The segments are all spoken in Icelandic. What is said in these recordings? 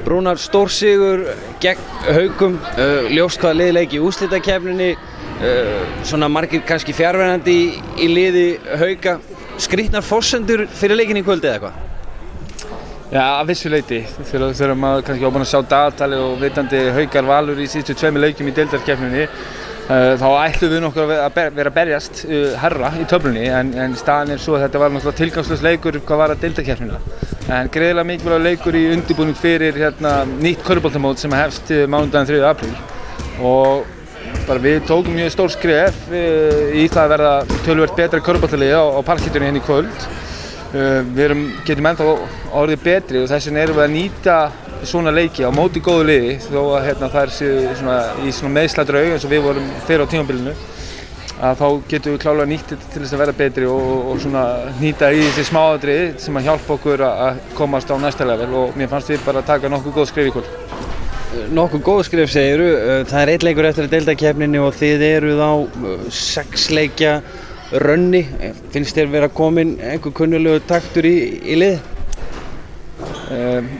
Rúnar, stór sigur gegn Haukum, ljóst hvaða liðið leik í úrslitakeppninni, svona margir kannski fjarverandi í liði Hauka. Skrýtnar forsendur fyrir leikinn í kvöldi eða eitthvað? Já, að vissu leyti. Þegar maður kannski búinn að sjá dagatalið og vitandi Haukar Valur í síðustu 2 leikjum í deildarkeppninni, þá ætluðum við nokkuð að vera að berjast herra í töflunni, en staðan er svo að þetta var náttúrulega tilgangslaus leikur hvað var að deildarkeppnina. En greiðlega mikilvægur leikur í undirbúning fyrir nýtt körfuboltamót sem hefst mánudaginn 3. apríl. Og bara við tókum mjög stór skref í það að verða töluvert betra körfuboltalið á parkettinu hérna í kvöld. Við getum ennþá orðið betri og þess vegna erum við að nýta svona leiki á móti góðu liði þó að það séu í svona meiðsladraug eins og við vorum fyrir á tímabilinu, að þá getum við klárlega nýtt þetta til þess að vera betri og svona nýta í þessi smáatriði sem að hjálpa okkur að komast á næsta level, og mér fannst við bara að taka nokkuð góð skref í kvöld. Nokkuð góð skref segiru, það er 1 leikur eftir að deildarkeppninni og þið eruð á 6 leikja rönni. Finnst þér vera komin einhver kunnulegur taktur í lið?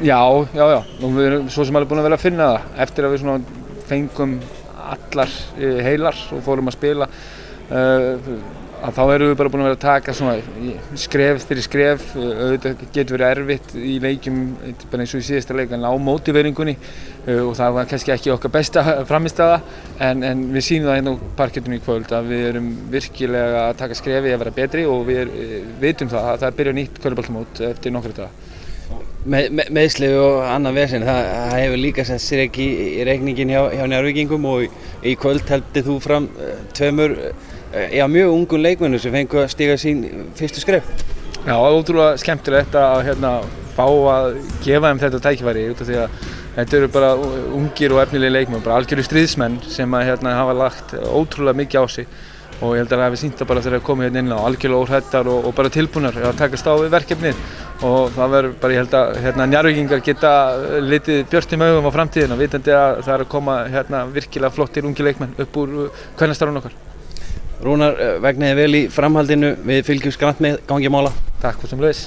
Já. Og við erum svo sem alveg búin að vera að finna það eftir að við svona fengum allar heilar og fórum að spila. Að þá erum við bara búin að vera að taka svona skref fyrir skref. Auðvitað getur verið erfitt í leikjum bara eins og í síðasta leik að ná mótiveringunni, og það var kannski ekki okkar besta frammistaða, en við sýnum það hérna á parkettinu í kvöld að við erum virkilega að taka skrefi að vera betri, og við vitum það að það byrjar nýtt körfuboltamót eftir nokkra daga. Meiðsli og annað vesen, það hefur líka sett sér ekki í reikningin hjá Njarðvíkingum, og í kvöld heldur þú fram 2 mjög ungum leikmönnum sem fengu að stíga sín fyrstu skref. Já, ótrúlega skemmtilegt að fá að gefa þeim þetta tækifæri, út af því að þetta eru bara ungir og efnilegir leikmenn, bara algjörir stríðsmenn sem að hafa lagt ótrúlega mikið á sig, og ég held að það hafi sýnt það bara þegar þeir komu hérna inn á algjörlega óhræddar og bara tilbúnar að takast á við verkefnið, og það verður bara, ég held að Njarðvíkingar geta litið björtum augum á framtíðina, vitandi að það er að koma virkilega flottir ungir leikmenn upp úr kvennastarfinu okkar. Rúnar, vegnaði vel í framhaldinu, við fylgjumst grannt með, gangi mála. Takk fyrir sömuleiðis.